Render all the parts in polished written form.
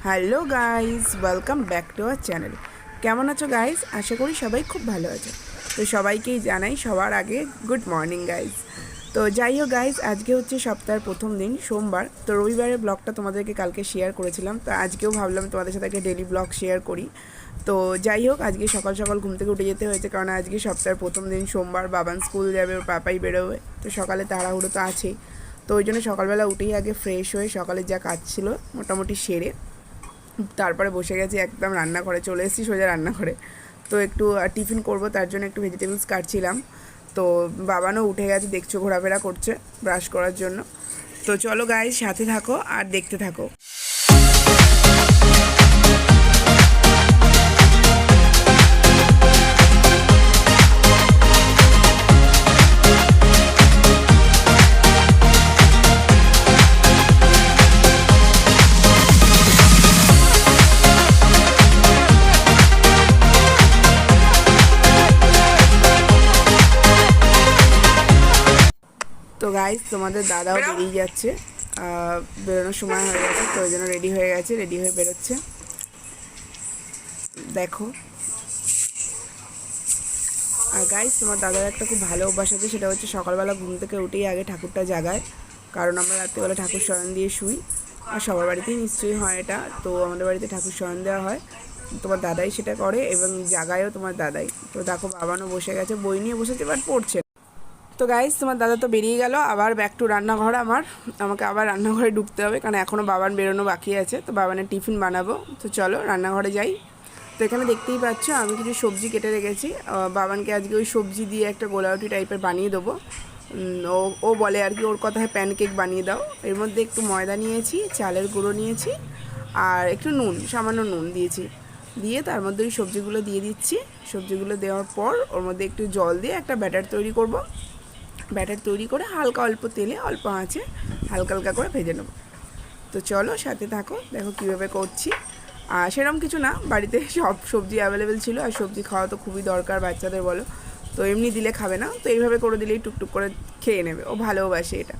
Hello guys, welcome back to our channel. কেমন আছো guys? আশা করি সবাই খুব ভালো আছে। তো সবাইকেই জানাই সবার আগে গুড মর্নিং গাইজ। তো যাই হোক গাইজ, আজকে হচ্ছে সপ্তাহের প্রথম দিন, সোমবার। তো রবিবারের ব্লগটা তোমাদেরকে কালকে শেয়ার করেছিলাম, তো আজকেও ভাবলাম তোমাদের সাথে একটা ডেলি ব্লগ শেয়ার করি। তো যাই হোক, আজকে সকাল সকাল ঘুম থেকে উঠে যেতে হয়েছে, কারণ আজকে সপ্তাহের প্রথম দিন সোমবার। বাবান স্কুল যাবে, ওর পাপাই বেরোবে, তো সকালে তাড়াহুড়ো তো আছেই। তো ওই জন্য সকালবেলা উঠেই আগে ফ্রেশ হয়ে সকালে যা কাজ ছিল মোটামুটি সেরে তারপরে বসে গেছি, একদম রান্নাঘরে চলে এসেছি, সোজা রান্নাঘরে। তো একটু টিফিন করব, তার জন্য একটু ভেজিটেবলস কাটছিলাম। তো বাবানও উঠে গেছে, দেখছো ঘোরাফেরা করছে ব্রাশ করার জন্য। তো চলো গাইস, সাথে থাকো আর দেখতে থাকো। তো গাইস, তোমাদের দাদাও বেরিয়ে যাচ্ছে, বেরোনোর সময় হয়ে গেছে, তো ওই জন্য রেডি হয়ে গেছে, রেডি হয়ে বেরোচ্ছে। দেখো, আর গাইস তোমার দাদার একটা খুব ভালো অভ্যাস আছে, সেটা হচ্ছে সকালবেলা ঘুম থেকে উঠেই আগে ঠাকুরটা জাগায়। কারণ আমরা রাত্রিবেলা ঠাকুর শয়ন দিয়ে শুই, আর সবার বাড়িতেই নিশ্চয়ই হয় এটা। তো আমাদের বাড়িতে ঠাকুর শয়ন দেওয়া হয়, তোমার দাদাই সেটা করে এবং জাগায়ও তোমার দাদাই। তো দেখো, বাবানও বসে গেছে, বই নিয়ে বসেছে, বাট পড়ছে। তো গাইস, তোমার দাদা তো বেরিয়ে গেল, আবার ব্যাক টু রান্নাঘর। আমাকে আবার রান্নাঘরে ঢুকতে হবে, কারণ এখনও বাবান বেরোনো বাকি আছে। তো বাবানের টিফিন বানাবো, তো চলো রান্নাঘরে যাই। তো এখানে দেখতেই পাচ্ছ আমি কিছু সবজি কেটে রেখেছি। বাবানকে আজকে ওই সবজি দিয়ে একটা গোলাউটি টাইপের বানিয়ে দেবো। ও বলে আর কি, ওর কথায় প্যানকেক বানিয়ে দাও। এর মধ্যে একটু ময়দা নিয়েছি, চালের গুঁড়ো নিয়েছি, আর একটু নুন, সামান্য নুন দিয়েছি। দিয়ে তার মধ্যে ওই সবজিগুলো দিয়ে দিচ্ছি। সবজিগুলো দেওয়ার পর ওর মধ্যে একটু জল দিয়ে একটা ব্যাটার তৈরি করব। ব্যাটার তৈরি করে হালকা অল্প তেলে, অল্প আঁচে হালকা হালকা করে ভেজে নেব। তো চলো সাথে থাকো, দেখো কীভাবে করছি। আর সেরকম কিছু না, বাড়িতে সব সবজি অ্যাভেলেবেল ছিল, আর সবজি খাওয়া তো খুবই দরকার বাচ্চাদের, বলো। তো এমনি দিলে খাবে না, তো এইভাবে করে দিলেই টুকটুক করে খেয়ে নেবে, ও ভালোবাসে এটা।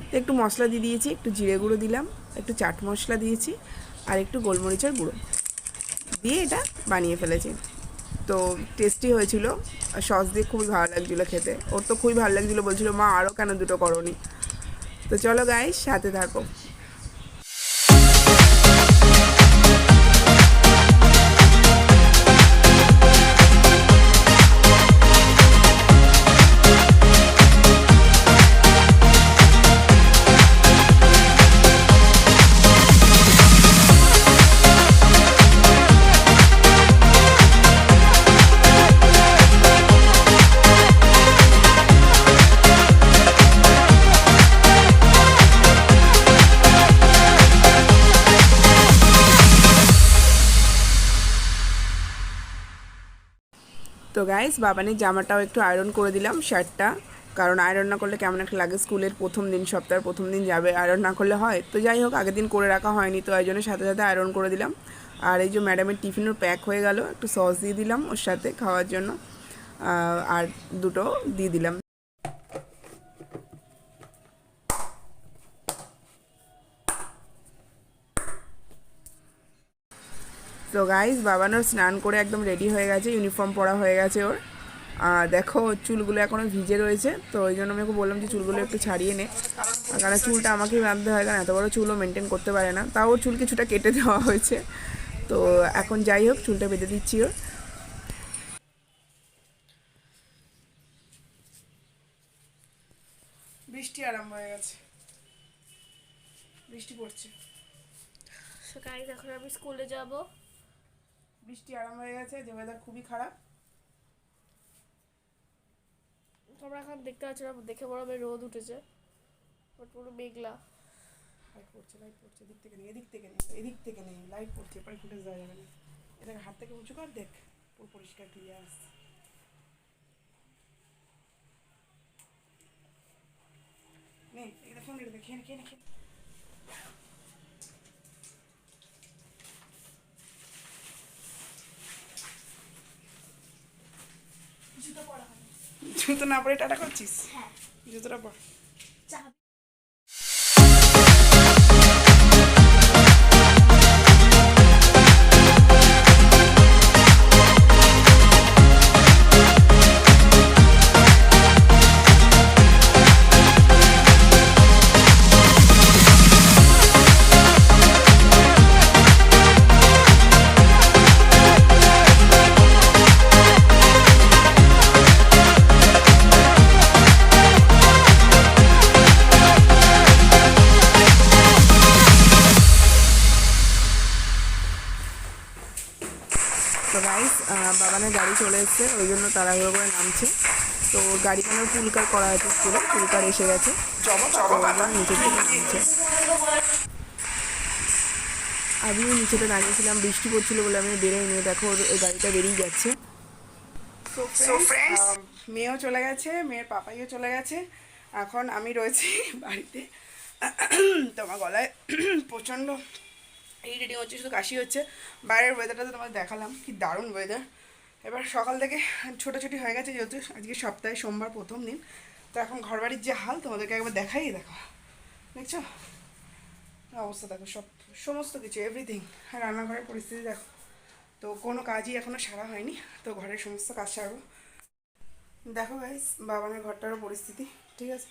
তো একটু মশলা দিয়ে দিয়েছি, একটু জিরে গুঁড়ো দিলাম, একটু চাট মশলা দিয়েছি, আর একটু গোলমরিচের গুঁড়ো দিয়ে এটা বানিয়ে ফেলেছি। তো টেস্টি হয়েছিল, সস দিয়ে খুবই ভালো লাগছিলো খেতে। ওর তো খুবই ভালো লাগছিলো, বলছিল মা আরও কেন দুটো করোনি। তো চলো গাইস, সাথে থাকো। তো গাইস, বাবানের জামাটাও একটু আয়রন করে দিলাম, শার্টটা। কারণ আয়রন না করলে কেমন একটা লাগে, স্কুলের প্রথম দিন, সপ্তাহের প্রথম দিন যাবে, আয়রন না করলে হয়? তো যাই হোক, আগের দিন করে রাখা হয়নি, তো এই জন্য সাথে সাথে আয়রন করে দিলাম। আর এই যে ম্যাডামের টিফিনও প্যাক হয়ে গেল, একটু সস দিয়ে দিলাম ওর সাথে খাওয়ার জন্য, আর দুটো দিয়ে দিলাম। তো গাইস, বাবানোর স্নান করে একদম রেডি হয়ে গেছে, ইউনিফর্ম পরা হয়ে গেছে ওর। দেখো, চুলগুলো এখনও ভিজে রয়েছে, তো ওই জন্য আমি ওকে বললাম যে চুলগুলো একটু ছাড়িয়ে নে, কারণ চুলটা আমাকেই বাঁধতে হয়, কারণ এত বড় চুলও মেনটেন করতে পারে না। তাও ওর চুল কিছুটা কেটে দেওয়া হয়েছে। তো এখন যাই হোক, চুলটা বেঁধে দিচ্ছি ওর। বৃষ্টি আরম্ভ হয়ে গেছে, বৃষ্টি পড়ছে। সো গাইস, এখন আমি স্কুলে যাব। বৃষ্টি আরম্ভ হয়ে গেছে, যে ওয়েদার খুবই খারাপ। তোমরা এখন দেখতে পাচ্ছ না, দেখে বড় রোদ উঠেছে, বাট পুরো মেঘলা। লাইট পড়ছে, লাইট পড়ছে, এদিক থেকে নেই, এদিক থেকে নেই, এদিক থেকে নেই, লাইট পড়ছে, এরপরে ফুটে যাওয়া যাবে না। এটাকে হাত থেকে উঁচু কর, দেখ পুরো পরিষ্কার ক্লিয়ার আসছে। নেই, এটা ফোন রেখে খেয়ে খেয়ে খেয়ে। জুতো পরা হয়, জুতো না পরে টাটা করছিস? হ্যাঁ জুতোটা পর। চাবি তো গাইস বাবানের গাড়ি চলে এসছে, ওই জন্য তাড়াহুড়ো করে নামছে। তো গাড়ি কোনো পুলকার করা আছে স্কুলে, পুলকার এসে গেছে, তো ওই জন্য নিচের দিকে নামছে। আমিও নিচেতে দাঁড়িয়েছিলাম, বৃষ্টি পড়ছিল বলে আমি বেরোই নিয়ে, দেখো ওই গাড়িটা বেরিয়ে যাচ্ছে। সো ফ্রেন্ডস, মেয়েও চলে গেছে, মেয়ের পাপাইও চলে গেছে, এখন আমি রয়েছি বাড়িতে। তোমার গলায় প্রচণ্ড ইরিটেটিং হচ্ছে, শুধু কাশি হচ্ছে। বাইরের ওয়েদারটা তো তোমার দেখালাম, কি দারুণ ওয়েদার। এবার সকাল থেকে ছোটাছুটি হয়ে গেছে, যেহেতু আজকে সপ্তাহে সোমবার প্রথম দিন। তো এখন ঘরবাড়ির যে হাল তোমাদেরকে একবার দেখাই, দেখো দেখছো অবস্থা, দেখো সব সমস্ত কিছু এভরিথিং। রান্নাঘরের পরিস্থিতি দেখো। তো কোনো কাজই এখনও সারা হয়নি, তো ঘরের সমস্ত কাজ সারবো। দেখো গাইস, বাবানের ঘরটারও পরিস্থিতি, ঠিক আছে।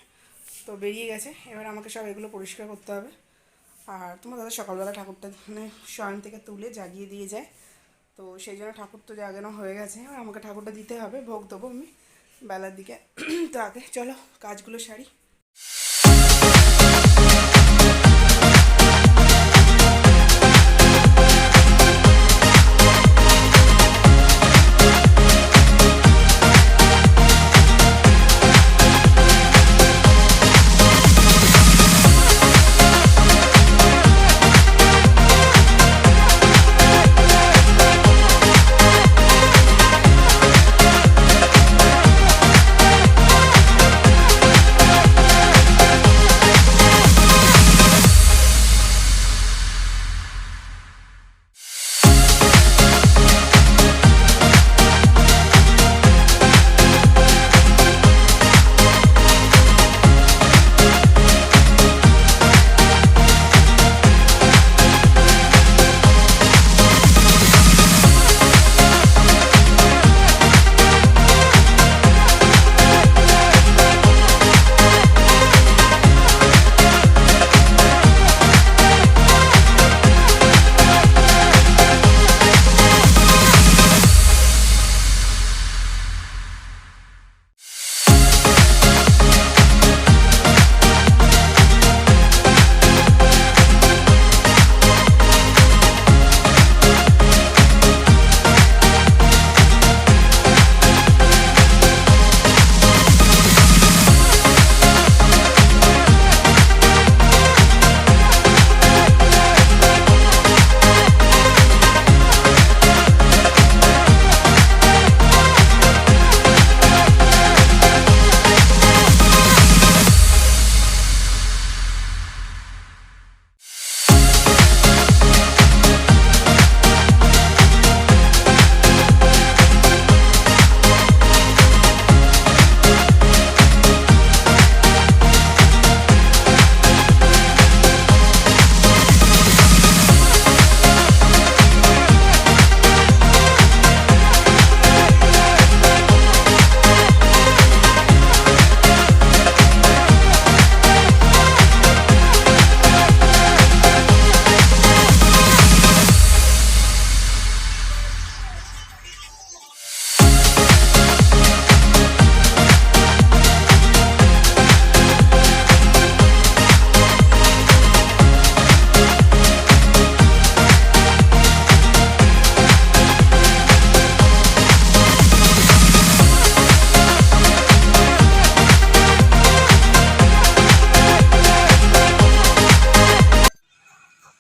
তো বেরিয়ে গেছে, এবার আমাকে সব এগুলো পরিষ্কার করতে হবে। আর তোমার দাদা সকালবেলা ঠাকুরটা মানে শয়ন থেকে তুলে জাগিয়ে দিয়ে যায়, তো সেই জন্য ঠাকুর তো জাগানো হয়ে গেছে, এবার আমাকে ঠাকুরটা দিতে হবে, ভোগ দেবো আমি বেলার দিকে। তো আগে চলো কাজগুলো সারি।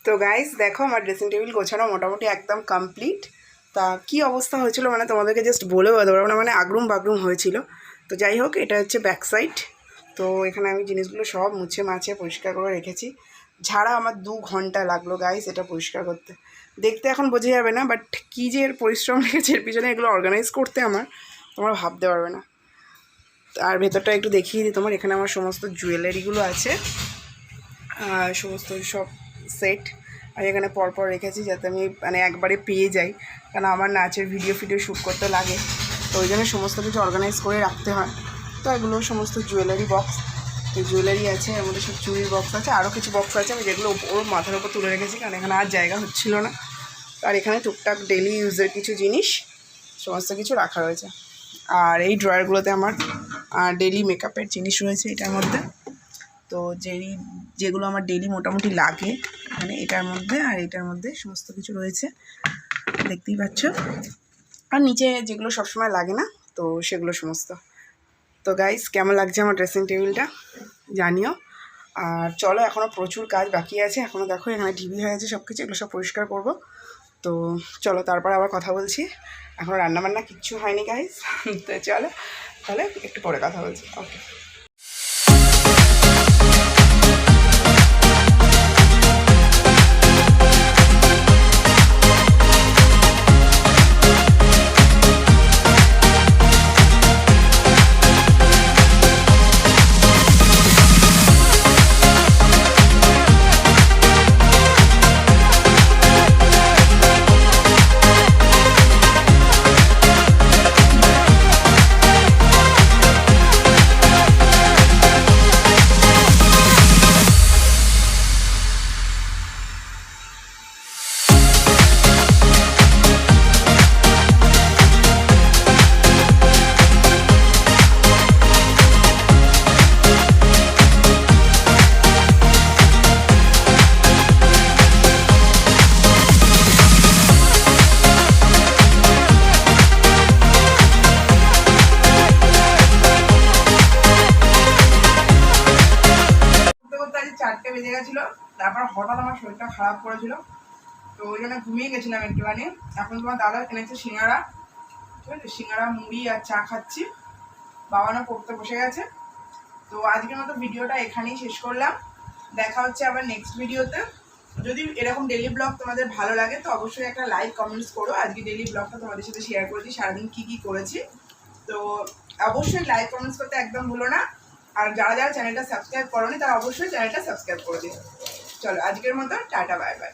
তো গাইস দেখো, আমার ড্রেসিং টেবিল গোছানো মোটামুটি একদম কমপ্লিট। তা কি অবস্থা হয়েছিল মানে তোমাদেরকে জাস্ট বলেও বলতে পারবো না, মানে আগরুম বাগরুম হয়েছিল। তো যাই হোক, এটা হচ্ছে ব্যাক সাইড। তো এখানে আমি জিনিসগুলো সব মুছে মাছে পরিষ্কার করে রেখেছি। ঝাড়া আমার 2 ঘন্টা লাগলো গাইস এটা পরিষ্কার করতে। দেখতে এখন বোঝা যাবে না, বাট কী যে এর পরিশ্রম লেগেছে এর পিছনে, এগুলো অর্গানাইজ করতে আমার তোমরা ভাবতে পারবে না। আর ভেতরটা একটু দেখিয়ে দিই তোমার। এখানে আমার সমস্ত জুয়েলারিগুলো আছে, সমস্ত সব সেট। আর এখানে পরপর রেখেছি যাতে আমি মানে একবারে পেয়ে যাই, কারণ আমার নাচের ভিডিও শ্যুট করতে লাগে, তো ওই জন্য সমস্ত কিছু অর্গানাইজ করে রাখতে হয়। তো এগুলো সমস্ত জুয়েলারি বক্স, এই জুয়েলারি আছে, এর মধ্যে সব চুড়ির বক্স আছে, আরও কিছু বক্স আছে আমি যেগুলো ওর মাথার উপর তুলে রেখেছি, কারণ এখানে আর জায়গা হচ্ছিল না। আর এখানে টুকটাক ডেলি ইউজের কিছু জিনিস সমস্ত কিছু রাখা রয়েছে। আর এই ড্রয়ারগুলোতে আমার ডেলি মেকআপের জিনিস রয়েছে এটার মধ্যে। তো যেগুলো আমার ডেলি মোটামুটি লাগে মানে এটার মধ্যে, আর এটার মধ্যে সমস্ত কিছু রয়েছে, দেখতেই পাচ্ছ। আর নিচে যেগুলো সবসময় লাগে না, তো সেগুলো সমস্ত। তো গাইস, কেমন লাগছে আমার ড্রেসিং টেবিলটা জানিও। আর চলো, এখনও প্রচুর কাজ বাকি আছে। এখনও দেখো এখানে টিভি হয়ে আছে, সব কিছু এগুলো সব পরিষ্কার করব। তো চলো, তারপর আবার কথা বলছি। এখন রান্নাবান্না কিচ্ছু হয়নি গাইস। তো চলো তাহলে একটু পরে কথা বলছি। ওকে। চারটে বেজে গেছিলো, তারপর হঠাৎ আমার শরীরটা খারাপ করেছিল, তো ওই জন্য ঘুমিয়ে গেছিলাম একটুখানি। এখন তোমার দাদা এনেছে সিঙ্গারা, ঠিক আছে, সিঙ্গারা মুড়ি আর চা খাচ্ছি। বাবানও পড়তে বসে গেছে। তো আজকের মতো ভিডিওটা এখানেই শেষ করলাম। দেখা হচ্ছে আবার নেক্সট ভিডিওতে। যদি এরকম ডেলি ব্লগ তোমাদের ভালো লাগে তো অবশ্যই একটা লাইক কমেন্টস করো। আজকে ডেলি ব্লগটা তোমাদের সাথে শেয়ার করেছি, সারাদিন কী কী করেছি। তো অবশ্যই লাইক কমেন্টস করতে একদম ভুলো না। আর যারা যারা চ্যানেলটা সাবস্ক্রাইব করোনি তারা অবশ্যই চ্যানেলটা সাবস্ক্রাইব করে দিও। চলো, আজকের মতো টাটা, বাই বাই।